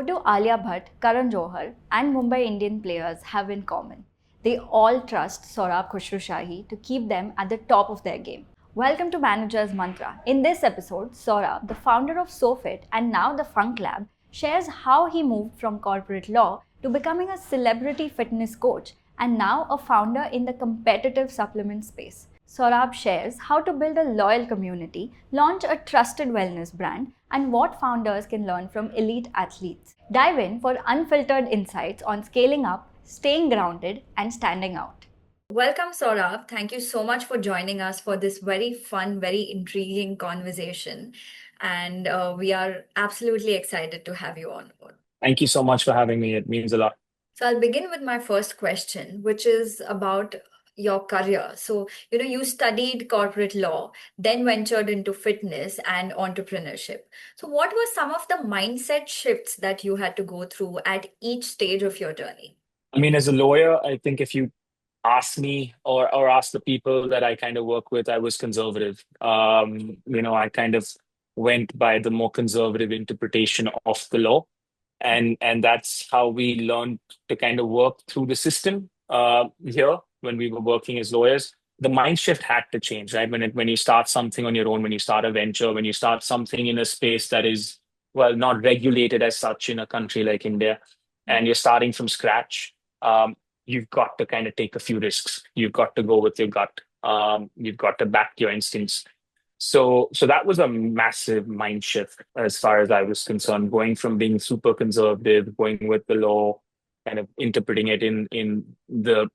What do Alia Bhatt, Karan Johar, and Mumbai Indian players have in common? They all trust Sohrab Khushrushahi to keep them at the top of their game. Welcome to Manager's Mantra. In this episode, Sohrab, the founder of SOHFIT and now the Func Lab, shares how he moved from corporate law to becoming a celebrity fitness coach and now a founder in the competitive supplement space. Sohrab shares how to build a loyal community, launch a trusted wellness brand, and what founders can learn from elite athletes. Dive in for unfiltered insights on scaling up, staying grounded, and standing out. Welcome, Sohrab. Thank you so much for joining us for this very fun, very intriguing conversation. And we are absolutely excited to have you on board. Thank you so much for having me. It means a lot. So I'll begin with my first question, which is about your career. So, you studied corporate law, then ventured into fitness and entrepreneurship. So, what were some of the mindset shifts that you had to go through at each stage of your journey? I mean, as a lawyer, I think if you ask me or ask the people that I kind of work with, I was conservative. I kind of went by the more conservative interpretation of the law. And that's how we learned to kind of work through the system here when we were working as lawyers. The mind shift had to change, right? When you start something on your own, when you start a venture, when you start something in a space that is, well, not regulated as such in a country like India, and you're starting from scratch, you've got to kind of take a few risks. You've got to go with your gut. You've got to back your instincts. So that was a massive mind shift as far as I was concerned, going from being super conservative, going with the law, kind of interpreting it in the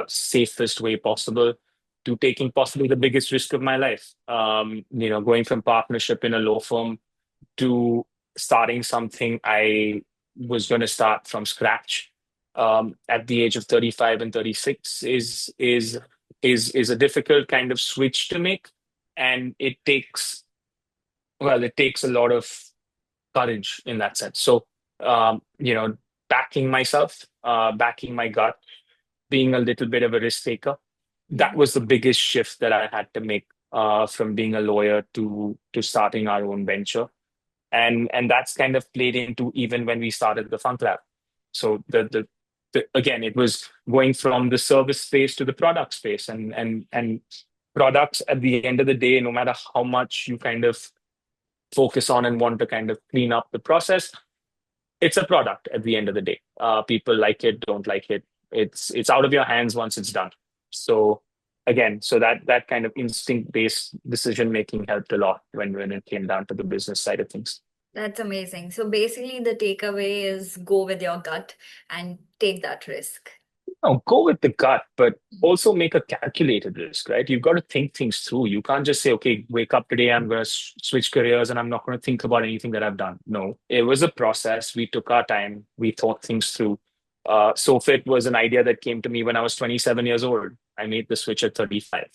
safest way possible, to taking possibly the biggest risk of my life. Going from partnership in a law firm to starting something I was going to start from scratch at the age of 35 and 36 is a difficult kind of switch to make. And it takes a lot of courage in that sense. So, backing myself, backing my gut, being a little bit of a risk taker, that was the biggest shift that I had to make from being a lawyer to starting our own venture. And that's kind of played into even when we started the Func Lab. So again, it was going from the service space to the product space, and products at the end of the day, no matter how much you kind of focus on and want to kind of clean up the process, it's a product at the end of the day. People like it, don't like it. It's out of your hands once it's done. So again, that kind of instinct-based decision making helped a lot when it came down to the business side of things. That's amazing. So basically, the takeaway is go with your gut and take that risk. No, go with the gut, but also make a calculated risk, right? You've got to think things through. You can't just say, okay, wake up today, I'm going to switch careers and I'm not going to think about anything that I've done. No, it was a process. We took our time. We thought things through. SOHFIT was an idea that came to me when I was 27 years old. I made the switch at 35,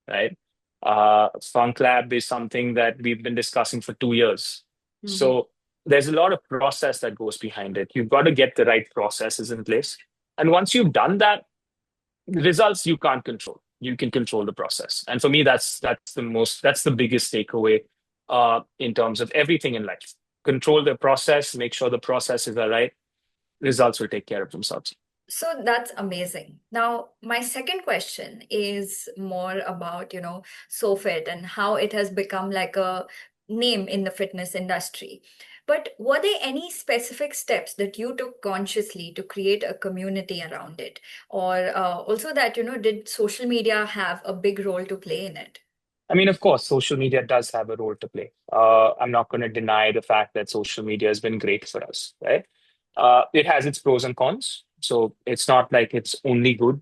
right? Func Lab is something that we've been discussing for 2 years. Mm-hmm. So there's a lot of process that goes behind it. You've got to get the right processes in place. And once you've done that, the results you can't control. You can control the process. And for me, that's the biggest takeaway in terms of everything in life. Control the process, make sure the processes are right. Results will take care of themselves. So that's amazing. Now, my second question is more about, SOHFIT and how it has become like a name in the fitness industry. But were there any specific steps that you took consciously to create a community around it? Or also that, did social media have a big role to play in it? I mean, of course, social media does have a role to play. I'm not going to deny the fact that social media has been great for us, right? It has its pros and cons. So it's not like it's only good.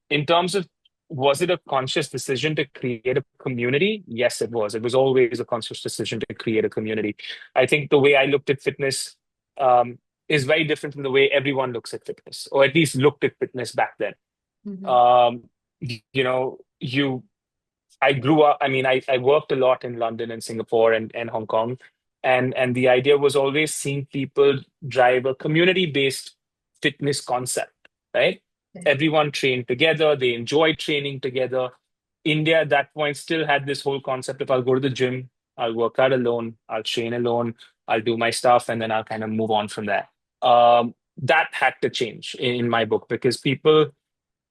In terms of, was it a conscious decision to create a community? Yes, it was. It was always a conscious decision to create a community. I think the way I looked at fitness is very different from the way everyone looks at fitness, or at least looked at fitness back then. Mm-hmm. I grew up, I worked a lot in London and Singapore and Hong Kong. And the idea was always seeing people drive a community-based fitness concept, right? Everyone trained together. They enjoyed training together. India at that point still had this whole concept of I'll go to the gym, I'll work out alone, I'll train alone. I'll do my stuff, and then I'll kind of move on from there. That had to change in my book because people,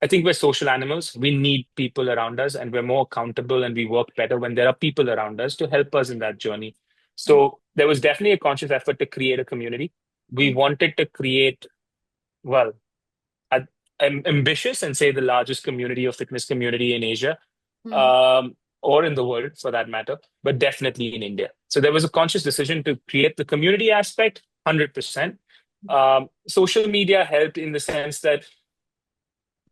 I think we're social animals. We need people around us, and we're more accountable and we work better when there are people around us to help us in that journey. So there was definitely a conscious effort to create a community. We wanted to create, well, I, I'm ambitious and say the largest community of fitness community in Asia, Mm-hmm. um, or in the world for that matter, but definitely in India. So there was a conscious decision to create the community aspect, 100%. Social media helped in the sense that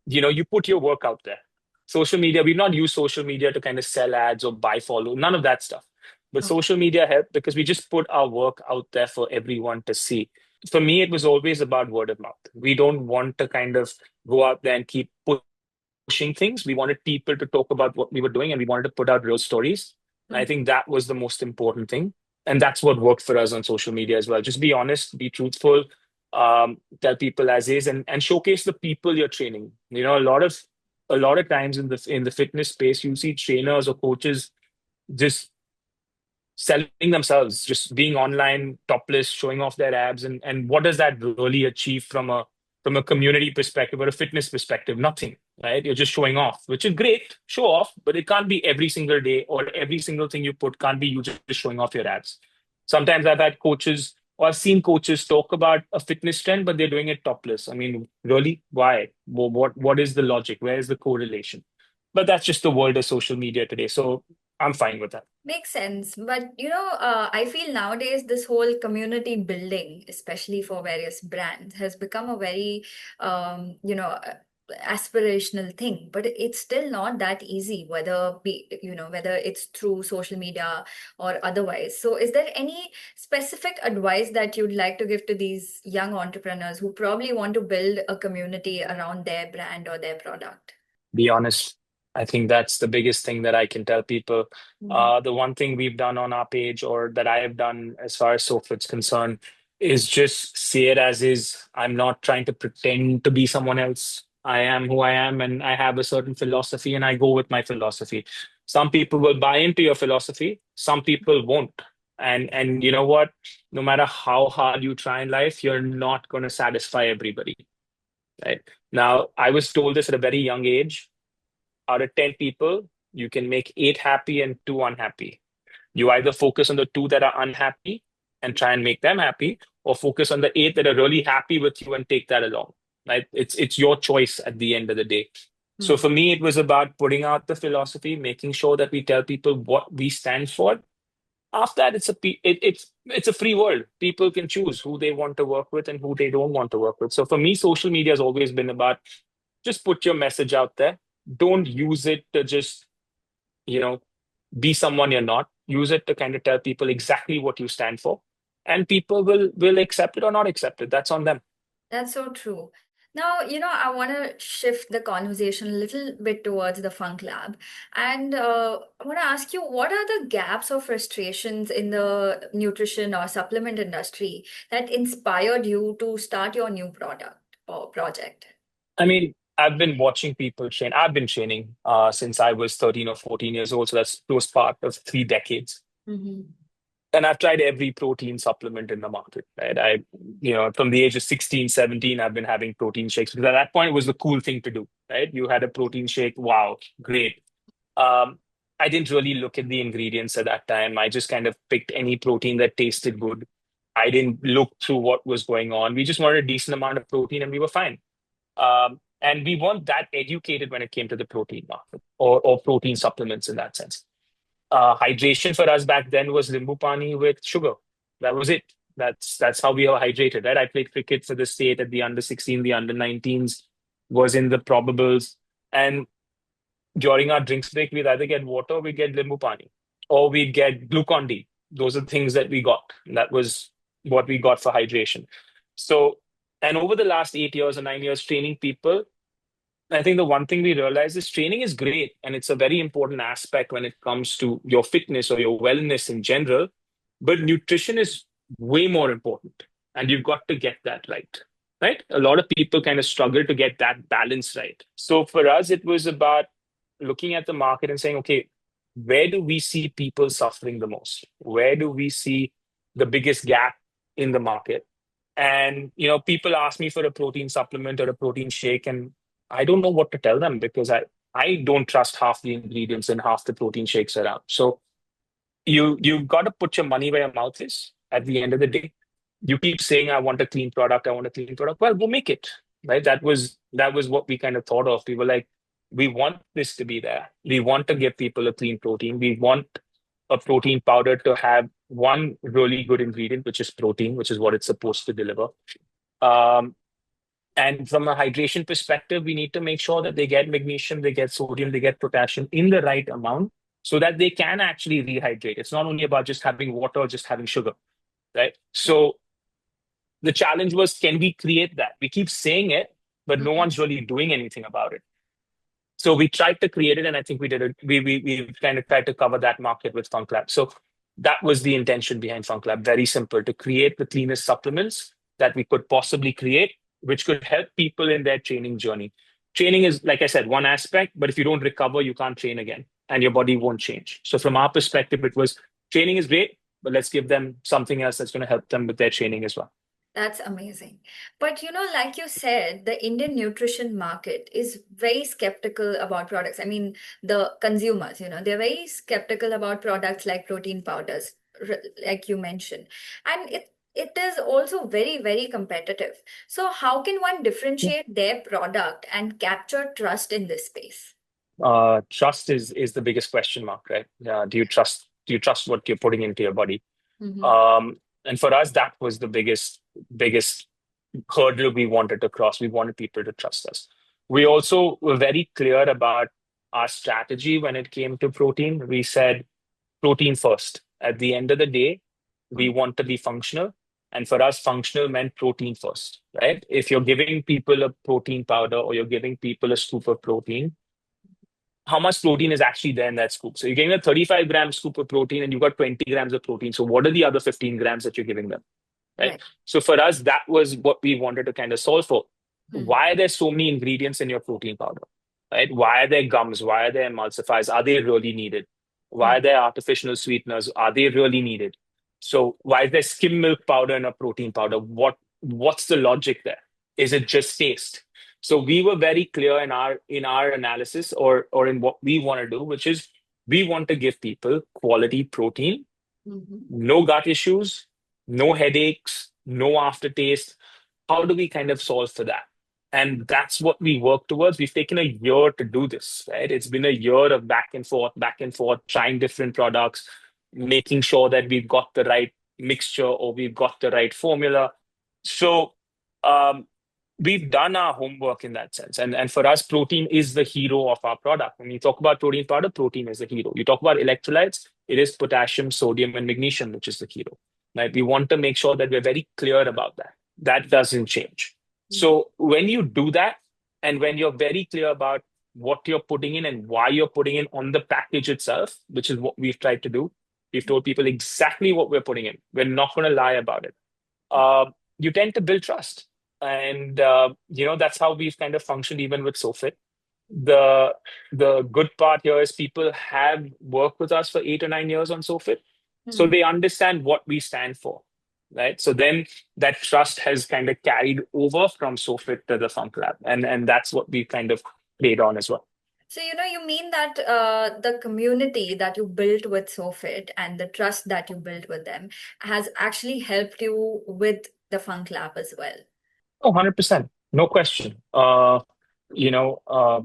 you put your work out there. Social media, we've not used social media to kind of sell ads or buy follow, none of that stuff. But Okay. social media helped because we just put our work out there for everyone to see. For me, it was always about word of mouth. We don't want to kind of go out there and keep pushing things. We wanted people to talk about what we were doing, and we wanted to put out real stories. And I think that was the most important thing. And that's what worked for us on social media as well. Just be honest, be truthful, tell people as is, and showcase the people you're training. A lot of times in the fitness space, you see trainers or coaches just selling themselves, just being online, topless, showing off their abs, and what does that really achieve from a community perspective or a fitness perspective? Nothing, right? You're just showing off, which is great, show off, but it can't be every single day or every single thing you put can't be you just showing off your abs. Sometimes I've had coaches or I've seen coaches talk about a fitness trend, but they're doing it topless. I mean, really, why? What is the logic? Where is the correlation? But that's just the world of social media today. So I'm fine with that. Makes sense. But I feel nowadays this whole community building, especially for various brands, has become a very, aspirational thing. But it's still not that easy, whether it's through social media or otherwise. So, is there any specific advice that you'd like to give to these young entrepreneurs who probably want to build a community around their brand or their product? Be honest. I think that's the biggest thing that I can tell people. Mhm. The one thing we've done on our page, or that I have done as far as SOHFIT's concerned, is just say it as is. I'm not trying to pretend to be someone else. I am who I am, and I have a certain philosophy, and I go with my philosophy. Some people will buy into your philosophy, some people won't. And you know what? No matter how hard you try in life, you're not going to satisfy everybody, right? Now, I was told this at a very young age. Out of 10 people, you can make eight happy and two unhappy. You either focus on the two that are unhappy and try and make them happy, or focus on the eight that are really happy with you and take that along. Right? It's your choice at the end of the day. So Hmm. for me, it was about putting out the philosophy, making sure that we tell people what we stand for. After that, it's a free world. People can choose who they want to work with and who they don't want to work with. So for me, social media has always been about just put your message out there. Don't use it to just, you know, be someone you're not. Use it to kind of tell people exactly what you stand for. And people will accept it or not accept it. That's on them. That's so true. Now, I want to shift the conversation a little bit towards the Func Lab. And I want to ask you, what are the gaps or frustrations in the nutrition or supplement industry that inspired you to start your new product or project? I mean, I've been watching people train. I've been training since I was 13 or 14 years old. So that's close part of 3 decades. Mm-hmm. And I've tried every protein supplement in the market, right? From the age of 16, 17, I've been having protein shakes because at that point it was the cool thing to do, right? You had a protein shake. Wow, great. Um, I didn't really look at the ingredients at that time. I just kind of picked any protein that tasted good. I didn't look through what was going on. We just wanted a decent amount of protein and we were fine. And we weren't that educated when it came to the protein market or protein supplements in that sense. Hydration for us back then was limbu pani with sugar. That was it. That's how we were hydrated, right? I played cricket for the state at the under 16, the under 19s, was in the probables. And during our drinks break, we'd either get water, or we'd get limbu pani, or we'd get glucon D. Those are the things that we got. That was what we got for hydration. So, and over the last 8 years or 9 years training people, I think the one thing we realize is training is great and it's a very important aspect when it comes to your fitness or your wellness in general. But nutrition is way more important and you've got to get that right. Right? A lot of people kind of struggle to get that balance right. So for us, it was about looking at the market and saying, okay, where do we see people suffering the most? Where do we see the biggest gap in the market. And people ask me for a protein supplement or a protein shake, and I don't know what to tell them because I don't trust half the ingredients in half the protein shakes around. So you've got to put your money where your mouth is at the end of the day. You keep saying, I want a clean product, I want a clean product. Well, we'll make it. Right. That was what we kind of thought of. We were like, we want this to be there. We want to give people a clean protein. We want a protein powder to have one really good ingredient, which is protein, which is what it's supposed to deliver. Um, and from a hydration perspective, we need to make sure that they get magnesium, they get sodium, they get potassium in the right amount so that they can actually rehydrate. It's not only about just having water or just having sugar, right? So the challenge was, can we create that? We keep saying it, but no Mhm. one's really doing anything about it. So we tried to create it, and I think we did it. We kind of tried to cover that market with Func Lab. So that was the intention behind Func Lab. Very simple, to create the cleanest supplements that we could possibly create, which could help people in their training journey. Training is, like I said, one aspect, but if you don't recover, you can't train again, and your body won't change. So from our perspective, it was training is great, but let's give them something else that's going to help them with their training as well. That's amazing. But like you said, the Indian nutrition market is very skeptical about products. I mean, the consumers, they're very skeptical about products like protein powders, like you mentioned. And it is also very, very competitive. So how can one differentiate their product and capture trust in this space? Trust is the biggest question mark, right? Do you trust what you're putting into your body? Mm-hmm. And for us, that was the biggest hurdle we wanted to cross. We wanted people to trust us. We also were very clear about our strategy when it came to protein. We said protein first. At the end of the day, we want to be functional. And for us, functional meant protein first, right? If you're giving people a protein powder or you're giving people a scoop of protein, how much protein is actually there in that scoop? So you're getting a 35-gram scoop of protein and you've got 20 grams of protein. So what are the other 15 grams that you're giving them? Right. Right. So for us, that was what we wanted to kind of solve for. Hmm. Why are there so many ingredients in your protein powder? Right? Why are there gums? Why are there emulsifiers? Are they really needed? Why are Hmm. there artificial sweeteners? Are they really needed? So why is there skim milk powder in a protein powder? What's the logic there? Is it just taste? So we were very clear in our analysis or in what we want to do, which is we want to give people quality protein, Hmm. no gut issues, no headaches, no aftertaste. How do we kind of solve for that? And that's what we work towards. We've taken a year to do this, right? It's been a year of back and forth, trying different products, making sure that we've got the right mixture or we've got the right formula. So um, we've done our homework in that sense. And for us, protein is the hero of our product. When you talk about protein powder, protein is the hero. You talk about electrolytes, it is potassium, sodium, and magnesium, which is the hero. Right? We want to make sure that we're very clear about that. That doesn't change. So when you do that, and when you're very clear about what you're putting in and why you're putting in on the package itself, which is what we've tried to do, we've told people exactly what we're putting in. We're not going to lie about it. uh, you tend to build trust. And that's how we've kind of functioned even with SOHFIT. The the good part here is people have worked with us for 8 or 9 years on SOHFIT, so Hmm. they understand what we stand for, right? So then that trust has kind of carried over from SOHFIT to the Func Lab, and that's what we kind of played on as well. So, you mean that the community that you built with SOFIT and the trust that you built with them has actually helped you with the Funk Lab as well. Oh, 100%. No question. You know, uh,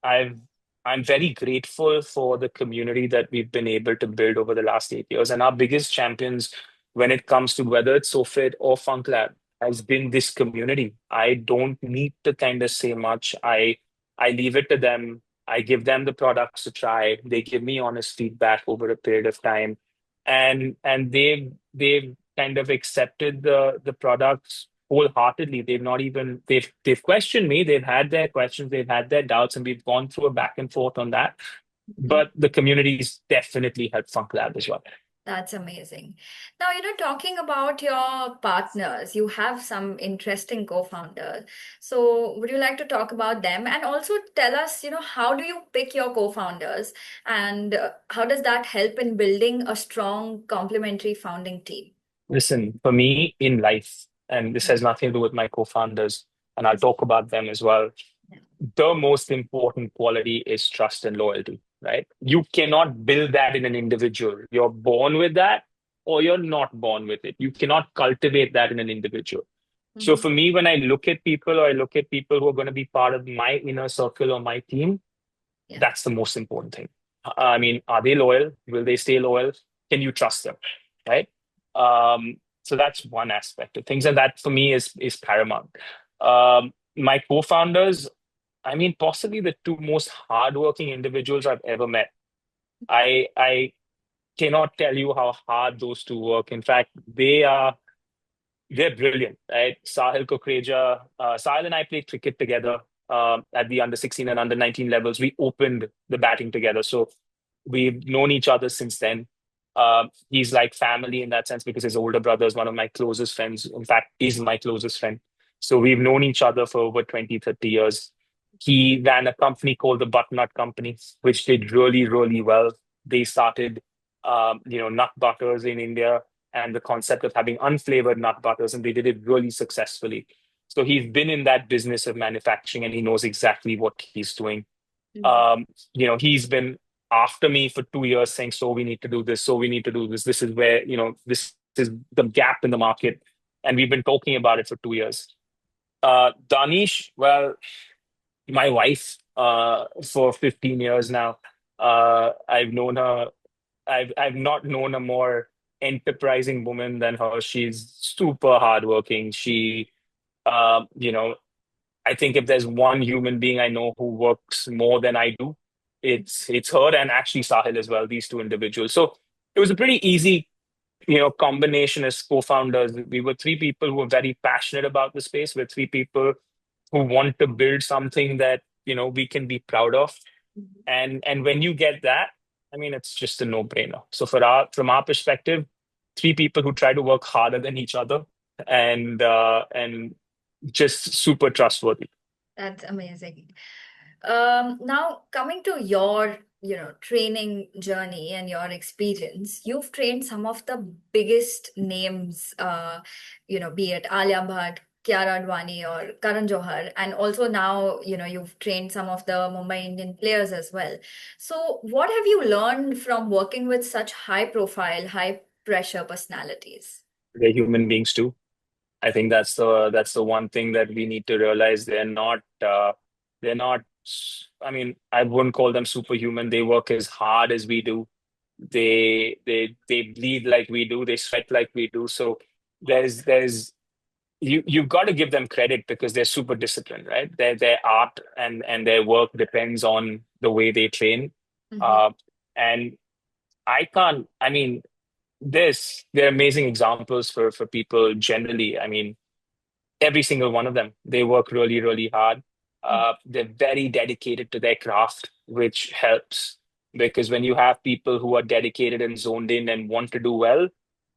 I've I'm very grateful for the community that we've been able to build over the last 8 years. And our biggest champions when it comes to whether it's SOFIT or Func Lab has been this community. I don't need to kind of say much. I leave it to them. I give them the products to try. They give me honest feedback over a period of time. And they've kind of accepted the products wholeheartedly. They've questioned me. They've had their questions. They've had their doubts, and we've gone through a back and forth on that. Mhm. But the community's definitely helped Func Lab as well. That's amazing. Now, talking about your partners, you have some interesting co-founders. So, would you like to talk about them and also tell us, how do you pick your co-founders and how does that help in building a strong complementary founding team? Listen, for me in life, and this has nothing to do with my co-founders, and I'll talk about them as well. Yeah. The most important quality is trust and loyalty, right? You cannot build that in an individual. You're born with that, or you're not born with it. You cannot cultivate that in an individual. So Mhm. for me, when I look at people or I look at people who are going to be part of my inner circle or my team, Yeah. that's the most important thing. I mean, are they loyal? Will they stay loyal? Can you trust them? Right? So that's one aspect of things, and that for me is paramount. My co-founders, I mean, possibly the two most hardworking individuals I've ever met. I cannot tell you how hard those two work. In fact, they're brilliant, right? Sahil and I played cricket together at the under 16 and under 19 levels. We opened the batting together. So we've known each other since then. He's like family in that sense because his older brother is one of my closest friends. In fact, is my closest friend. So we've known each other for over 20, 30 years. He ran a company called the Butternut Company, which did really, really well. They started, nut butters in India and the concept of having unflavored nut butters, and they did it really successfully. So he's been in that business of manufacturing and he knows exactly what he's doing. Mhm. He's been after me for 2 years saying, so we need to do this, so we need to do this. This is where, this is the gap in the market. And we've been talking about it for 2 years. Danish, well, my wife for 15 years now. I've known her I've not known a more enterprising woman than her. She's super hardworking. I think if there's one human being I know who works more than I do, it's her and actually Sahil as well. These two individuals. So it was a pretty easy, combination as co-founders. We were three people who were very passionate about the space. We're three people who want to build something that we can be proud of. And when you get that, I mean, it's just a no-brainer. So from our perspective, three people who try to work harder than each other and just super trustworthy. That's amazing. Now coming to your, training journey and your experience, you've trained some of the biggest names, be it Alia Bhatt, Kiara Advani, or Karan Johar, and also now, you've trained some of the Mumbai Indian players as well. So, what have you learned from working with such high profile, high pressure personalities? They're human beings too. I think that's the one thing that we need to realize. They're not. I mean, I wouldn't call them superhuman. They work as hard as we do. They bleed like we do. They sweat like we do. So there's you've got to give them credit because they're super disciplined, right? Their art and their work depends on the way they train. Hmm. Uh, and I can't. I mean, they're amazing examples for people generally. I mean, every single one of them, they work really, really hard. They're very dedicated to their craft, which helps because when you have people who are dedicated and zoned in and want to do well,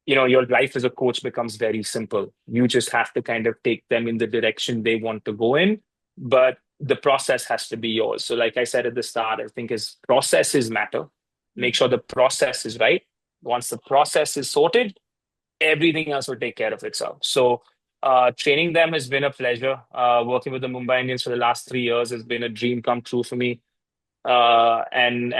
your life as a coach becomes very simple. You just have to kind of take them in the direction they want to go in, but the process has to be yours. So, like I said at the start, I think is processes matter. Make sure the process is right. Once the process is sorted, everything else will take care of itself. So, training them has been a pleasure. Working with the Mumbai Indians for the last 3 years has been a dream come true for me. And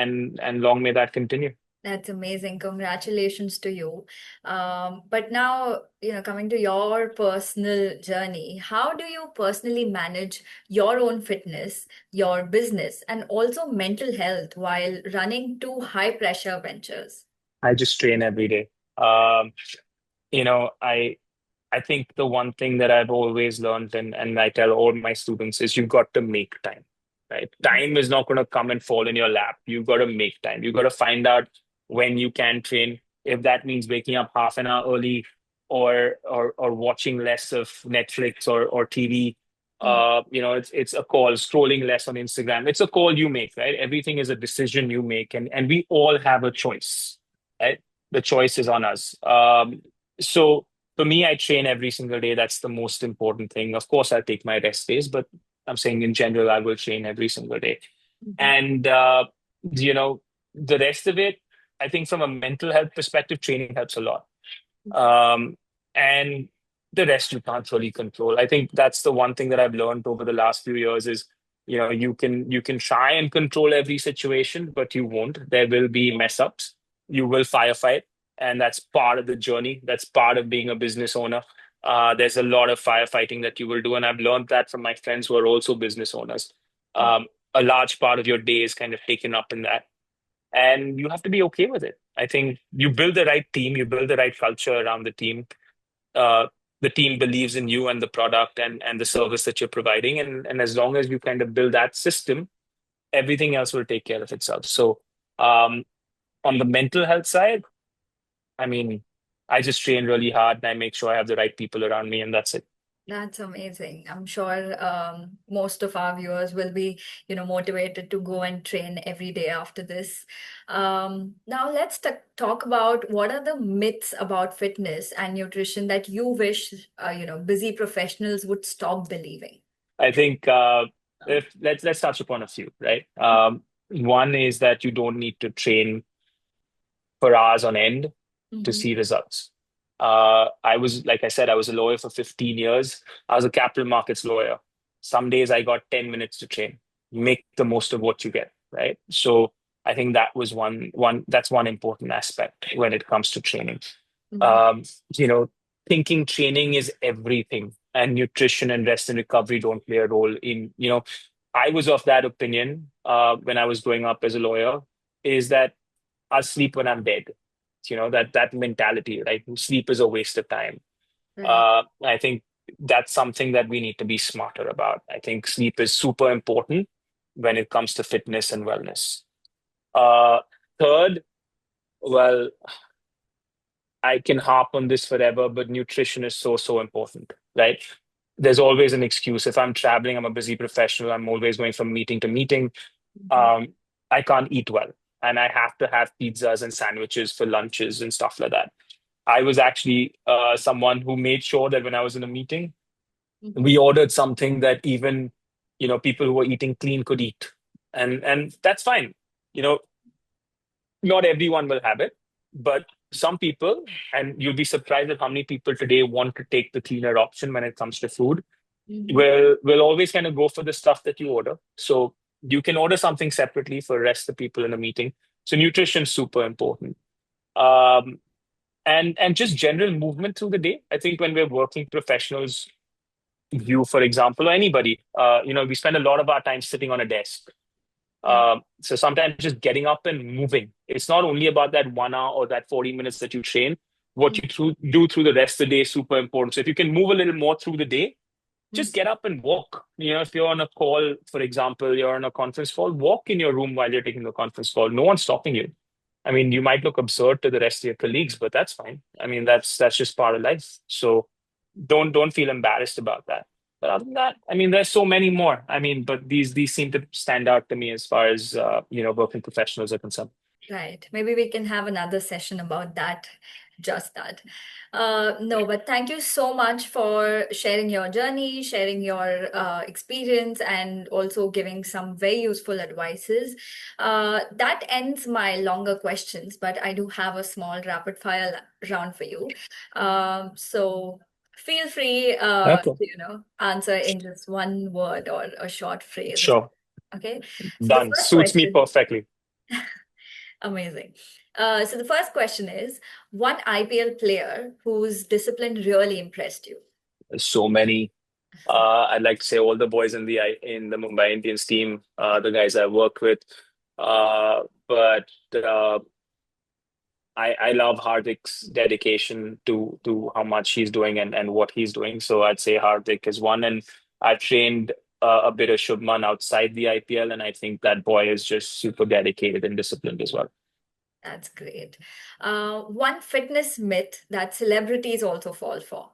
long may that continue. That's amazing. Congratulations to you. But now, coming to your personal journey, how do you personally manage your own fitness, your business, and also mental health while running two high pressure ventures? I just train every day. Um, I think the one thing that I've always learned and I tell all my students is you've got to make time, right? Time is not going to come and fall in your lap. You've got to make time. You've got to find out when you can train. If that means waking up half an hour early or watching less of Netflix or TV, Mm. it's a call, scrolling less on Instagram. It's a call you make, right? Everything is a decision you make, and we all have a choice, right? The choice is on us. So for me, I train every single day. That's the most important thing. Of course, I'll take my rest days, but I'm saying in general, I will train every single day. Mhm. And you know, the rest of it, I think from a mental health perspective, training helps a lot. Um, and the rest you can't really control. I think that's the one thing that I've learned over the last few years is, you can try and control every situation, but you won't. There will be mess ups. You will firefight, and that's part of the journey. That's part of being a business owner. There's a lot of firefighting that you will do, and I've learned that from my friends who are also business owners. Um, a large part of your day is kind of taken up in that, and you have to be okay with it. I think you build the right team, you build the right culture around the team. Uh, the team believes in you and the product and the service that you're providing, and as long as you kind of build that system, everything else will take care of itself. So, um, on the mental health side, I mean, I just train really hard and I make sure I have the right people around me, and that's it. That's amazing. I'm sure most of our viewers will be, motivated to go and train every day after this. Now let's talk about what are the myths about fitness and nutrition that you wish, busy professionals would stop believing. I think if let's touch upon a few, right? One is that you don't need to train for hours on end to Mm-hmm. see results. I was, like I said, I was a lawyer for 15 years. I was a capital markets lawyer. Some days I got 10 minutes to train. Make the most of what you get, right? So I think that was that's one important aspect when it comes to training. Mm-hmm. Um, you know, thinking training is everything and nutrition and rest and recovery don't play a role I was of that opinion when I was growing up as a lawyer, is that I'll sleep when I'm dead. That mentality, right? Sleep is a waste of time. Right. I think that's something that we need to be smarter about. I think sleep is super important when it comes to fitness and wellness. Uh, Third, well, I can harp on this forever, but nutrition is so, so important, right? There's always an excuse. If I'm traveling, I'm a busy professional, I'm always going from meeting to meeting. Mhm. Um, I can't eat well, and I have to have pizzas and sandwiches for lunches and stuff like that. I was actually someone who made sure that when I was in a meeting, Mhm. we ordered something that even people who were eating clean could eat, and that's fine. You know, not everyone will have it, but some people, and you'll be surprised at how many people today want to take the cleaner option when it comes to food. Mhm. Will always kind of go for the stuff that you order. So you can order something separately for rest of the people in a meeting. So nutrition is super important. Um, and just general movement through the day. I think when we're working professionals, you, for example, or anybody, we spend a lot of our time sitting on a desk. Right. So sometimes just getting up and moving. It's not only about that 1 hour or that 40 minutes that you train. What you do through the rest of the day is super important. So if you can move a little more through the day, Mhm. just get up and walk. If you're on a call, for example, you're on a conference call, walk in your room while you're taking the conference call. No one's stopping you. I mean, you might look absurd to the rest of your colleagues, but that's fine. I mean, that's just part of life. So don't feel embarrassed about that. But other than that, I mean, there's so many more. I mean, but these seem to stand out to me as far as working professionals are concerned. Right. Maybe we can have another session about that, just that. No, but thank you so much for sharing your journey, sharing your experience, and also giving some very useful advices. That ends my longer questions, but I do have a small rapid fire round for you. So feel free Okay, to, answer in just one word or a short phrase. sure, Okay. So the done. first Suits me question. perfectly. Amazing. So the first question is one IPL player whose discipline really impressed you. So many. I'd like to say all the boys in the Mumbai Indians team, the guys I work with. But I love Hardik's dedication to how much he's doing and what he's doing. So I'd say Hardik is one, and I've trained a bit of Shubman outside the IPL, and I think that boy is just super dedicated and disciplined as well. That's great. One fitness myth that celebrities also fall for.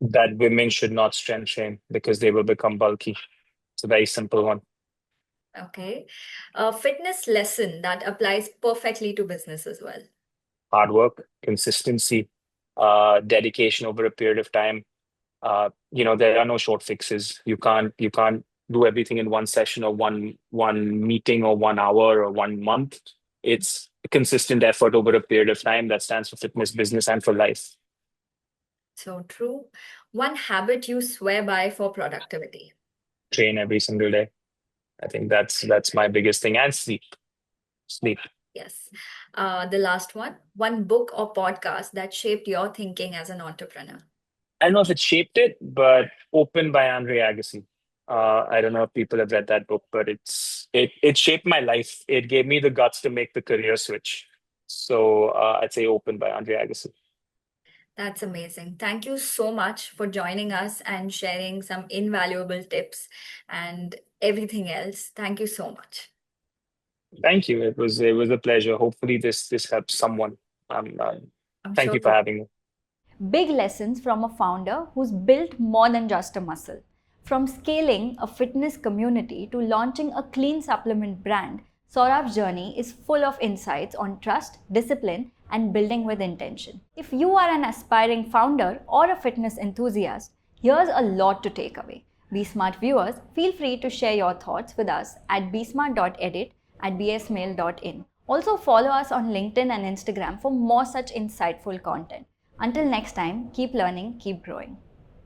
That women should not strength train because they will become bulky. It's a very simple one. Okay. A fitness lesson that applies perfectly to business as well. hard work, consistency, dedication over a period of time. There are no short fixes. You can't do everything in one session or one meeting or 1 hour or 1 month. It's a consistent effort over a period of time that stands for fitness, business, and for life. So true. One habit you swear by for productivity. Train every single day. I think that's my biggest thing. And sleep. Sleep. Yes. The last one. One book or podcast that shaped your thinking as an entrepreneur. I don't know if it shaped it, but Open by Andre Agassi. I don't know if people have read that book, but it shaped my life. It gave me the guts to make the career switch. So I'd say Open by Andre Agassi. That's amazing. Thank you so much for joining us and sharing some invaluable tips and everything else. Thank you so much. Thank you. It was a pleasure. Hopefully this helps someone. I'm Thank sure you for it. having me. Big lessons from a founder who's built more than just a muscle. From scaling a fitness community to launching a clean supplement brand, Saurabh's journey is full of insights on trust, discipline, and building with intention. If you are an aspiring founder or a fitness enthusiast, here's a lot to take away. BSmart viewers, feel free to share your thoughts with us at bsmart.edit at bsmail.in. Also follow us on LinkedIn and Instagram for more such insightful content. Until next time, keep learning, keep growing.